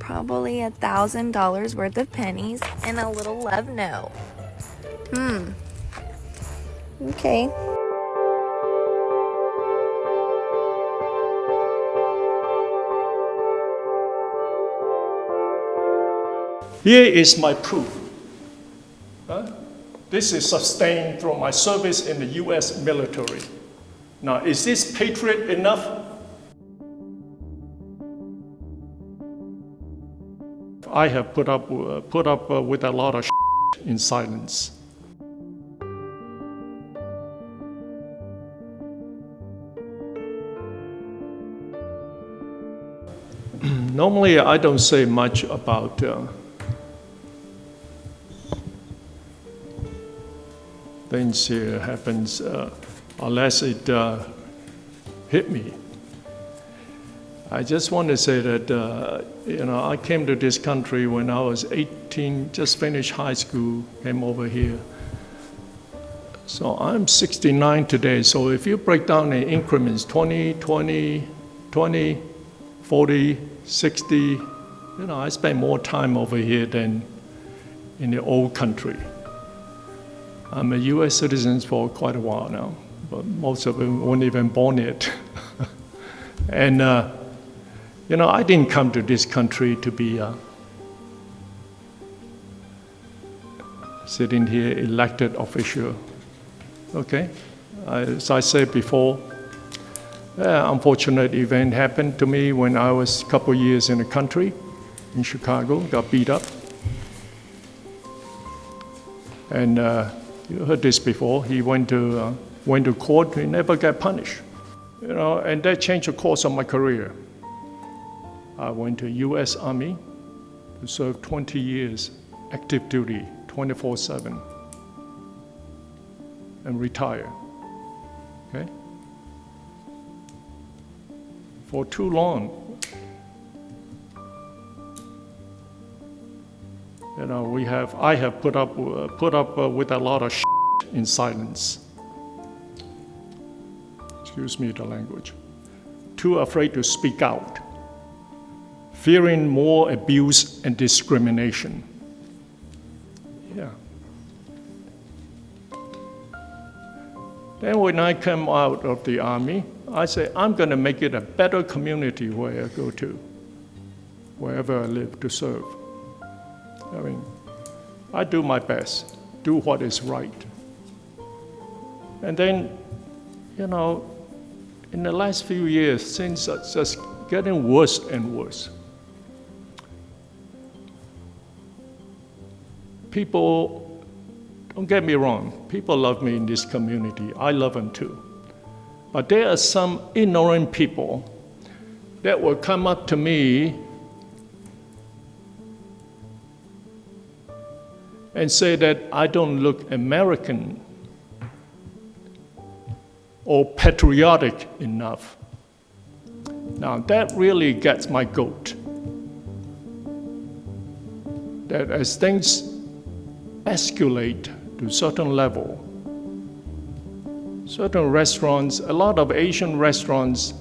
Probably $1,000 worth of pennies and a little love note. Okay. Here is my proof. This is sustained from my service in the US military. Now, is this Patriot enough? I have put up with a lot of in silence. Normally, I don't say much about things here happens unless it hit me. I just want to say that I came to this country when I was 18, just finished high school, came over here. So I'm 69 today. So if you break down in increments, 20, 20, 20, 40, 60, I spend more time over here than in the old country. I'm a US citizen for quite a while now, but most of them weren't even born yet. And, I didn't come to this country to be sitting here elected official, okay? As I said before, unfortunate event happened to me when I was a couple years in the country, in Chicago, got beat up. And you heard this before, he went to court, he never got punished. And that changed the course of my career. I went to US Army to serve 20 years, active duty, 24/7, and retire, okay? For too long, I have put up with a lot of in silence. Excuse me the language. Too afraid to speak out, fearing more abuse and discrimination. Yeah. Then when I came out of the Army, I said, I'm going to make it a better community where I go to, wherever I live to serve. I do my best, do what is right. And then, in the last few years, things are just getting worse and worse. People, don't get me wrong, people love me in this community. I love them too. But there are some ignorant people that will come up to me and say that I don't look American or patriotic enough. Now that really gets my goat. That as things escalate to a certain level, certain restaurants, a lot of Asian restaurants,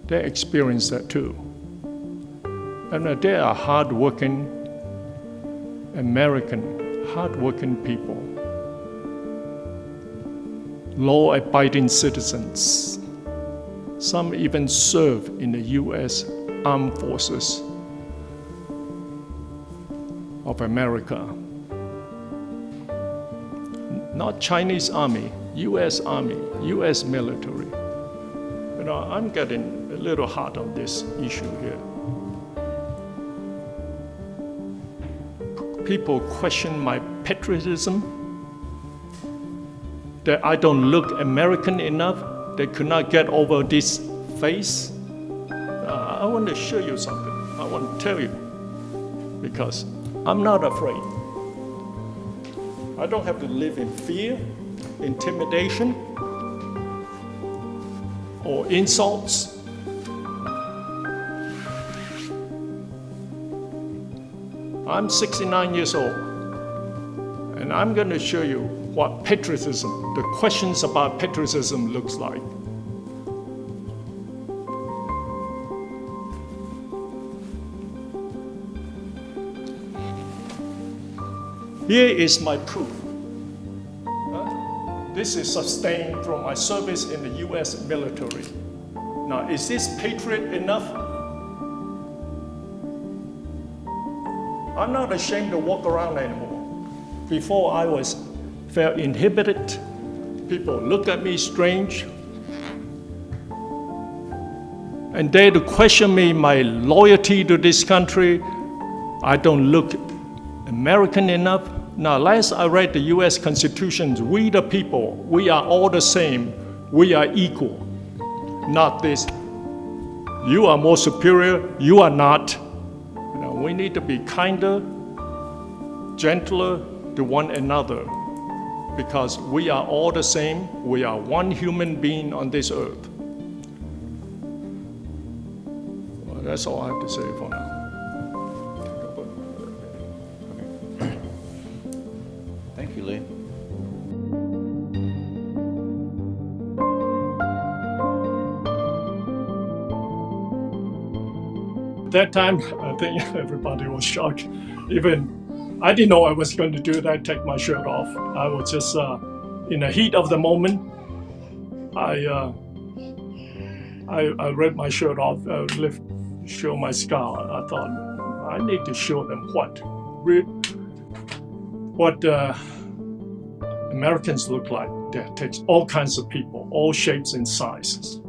they experience that too. And they are hardworking American, hardworking people, law-abiding citizens. Some even serve in the US Armed Forces of America. Not Chinese Army, US Army, US military. I'm getting a little hot on this issue here. People question my patriotism, that I don't look American enough, they could not get over this face. I want to show you something. I want to tell you, because I'm not afraid. I don't have to live in fear, intimidation, or insults. I'm 69 years old, and I'm going to show you what patriotism, the questions about patriotism looks like. Here is my proof. This is sustained from my service in the US military. Now, is this Patriot enough? I'm not ashamed to walk around anymore. Before I felt inhibited. People look at me strange. And dare to question me, my loyalty to this country. I don't look American enough. Now, last I read the US Constitution, we the people, we are all the same. We are equal. Not this, you are more superior, you are not. We need to be kinder, gentler to one another because we are all the same. We are one human being on this earth. Well, that's all I have to say for now. Thank you, Lee. At that time, I think everybody was shocked. Even I didn't know I was going to do that, take my shirt off. I was just in the heat of the moment. I ripped my shirt off, show my scar. I thought, I need to show them what Americans look like. That takes all kinds of people, all shapes and sizes.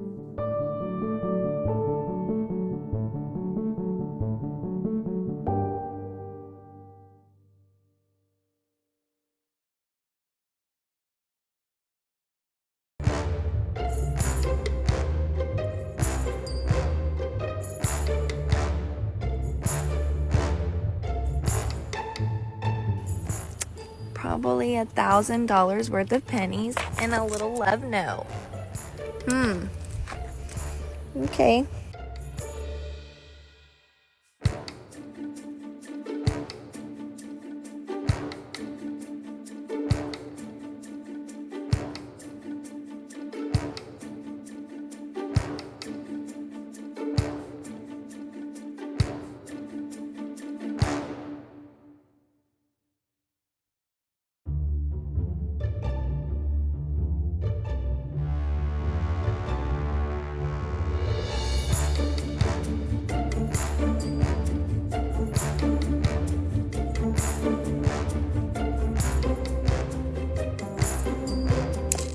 Probably $1,000 worth of pennies and a little love note. Okay.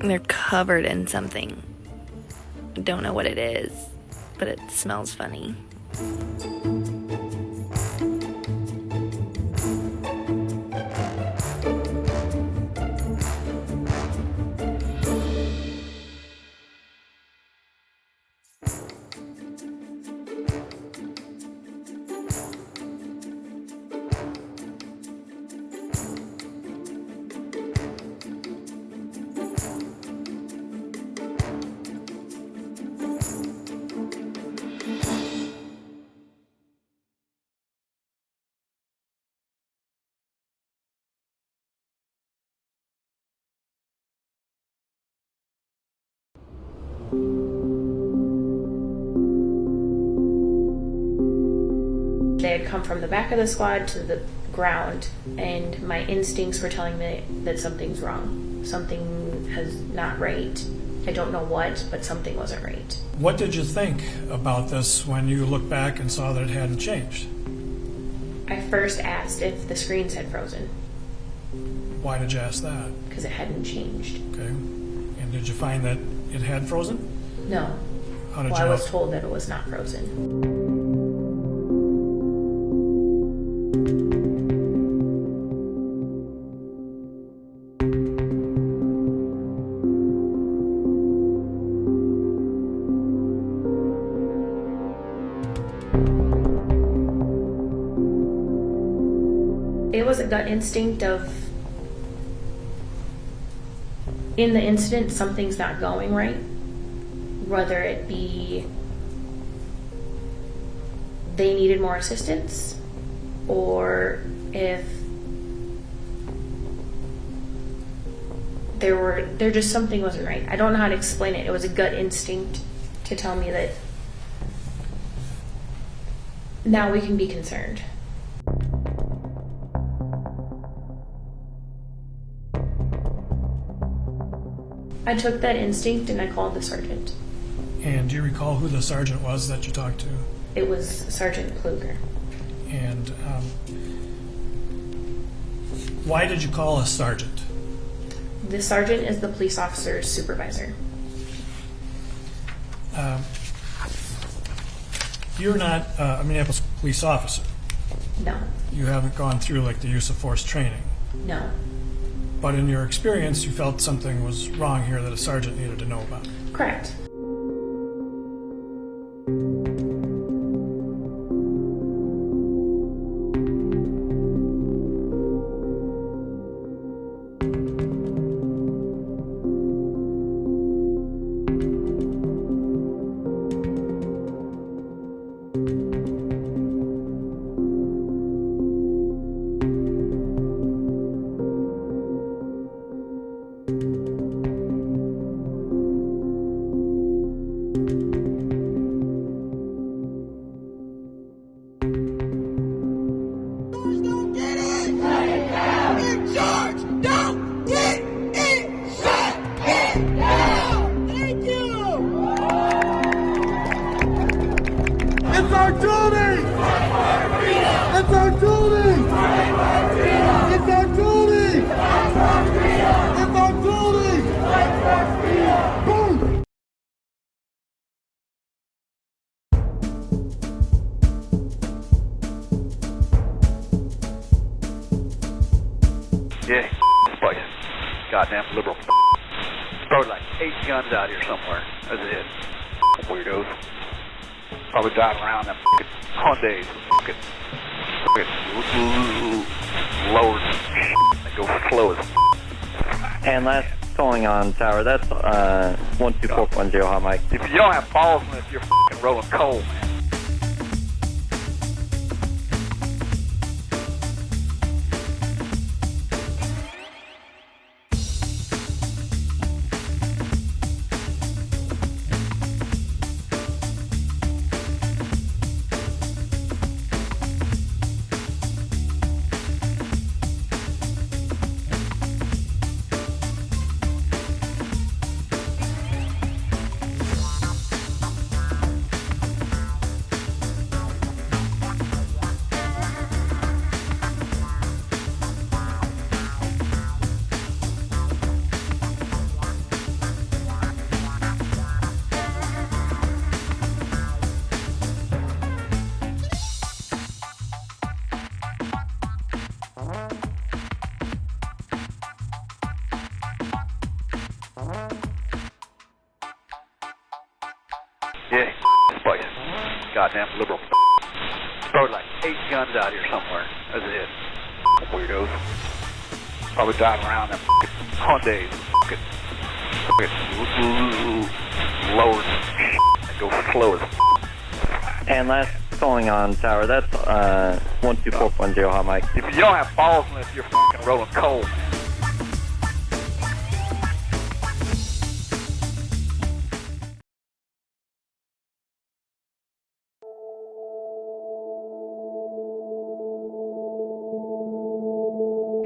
They're covered in something. I don't know what it is, but it smells funny. They had come from the back of the squad to the ground, and my instincts were telling me that something's wrong. Something is not right. I don't know what, but something wasn't right. What did you think about this when you looked back and saw that it hadn't changed? I first asked if the screens had frozen, Why did you ask that? because it hadn't changed. Okay. And did you find that it had frozen? No. How did Well, you I know? was told that it was not frozen. It was a gut instinct of, in the incident, something's not going right. Whether it be they needed more assistance, or if there just something wasn't right. I don't know how to explain it. It was a gut instinct to tell me that now we can be concerned. I took that instinct and I called the sergeant. And do you recall who the sergeant was that you talked to? It was Sergeant Kluger. And why did you call a sergeant? The sergeant is the police officer's supervisor. You're not a Minneapolis police officer. No. You haven't gone through like the use of force training. No. But in your experience, you felt something was wrong here that a sergeant needed to know about. Correct. Yeah, place. Goddamn liberal. Probably like 8 guns out here somewhere. That's it. Weirdos. Probably driving around them Hyundais. Lower. They go slow as. And last calling on tower, that's 124.0 hot mic. If you don't have balls in this, you're rolling coal, man. Yeah, this place. Goddamn liberal. Probably like 8 guns out here somewhere. That's it. Weirdos. Probably driving around them Hyundais. Lower. They go slow as. And last calling on tower, that's 124.0 hot mic. If you don't have balls in this, you're rolling coal.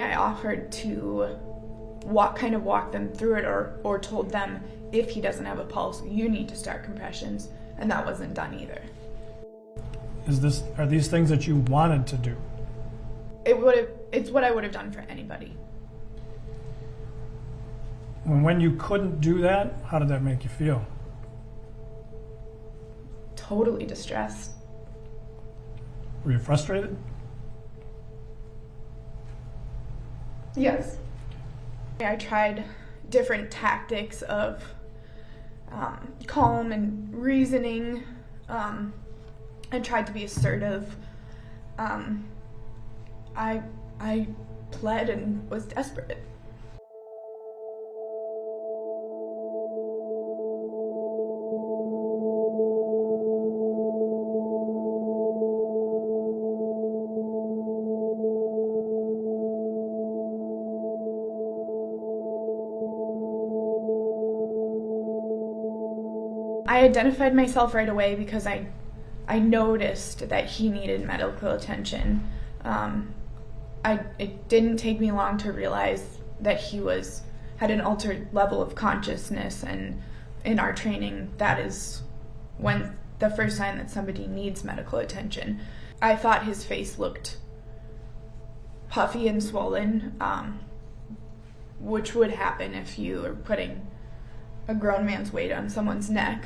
I offered to walk them through it, or told them, if he doesn't have a pulse, you need to start compressions, and that wasn't done either. Are these things that you wanted to do? It's what I would have done for anybody. When you couldn't do that, how did that make you feel? Totally distressed. Were you frustrated? Yes. I tried different tactics of calm and reasoning. I tried to be assertive. I pled and was desperate. I identified myself right away because I noticed that he needed medical attention. It didn't take me long to realize that he was had an altered level of consciousness, and in our training, that is when the first sign that somebody needs medical attention. I thought his face looked puffy and swollen, which would happen if you are putting a grown man's weight on someone's neck.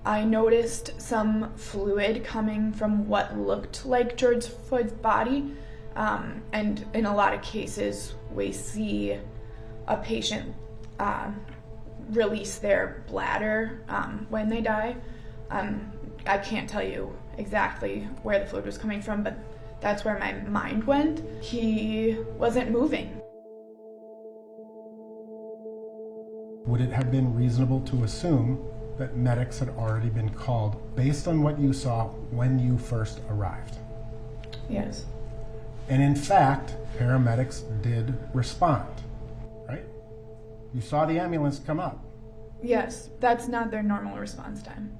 I noticed some fluid coming from what looked like George Floyd's body, and in a lot of cases we see a patient release their bladder when they die. I can't tell you exactly where the fluid was coming from, but that's where my mind went. He wasn't moving. Would it have been reasonable to assume that medics had already been called based on what you saw when you first arrived? Yes. And in fact, paramedics did respond, right? You saw the ambulance come up. Yes, that's not their normal response time.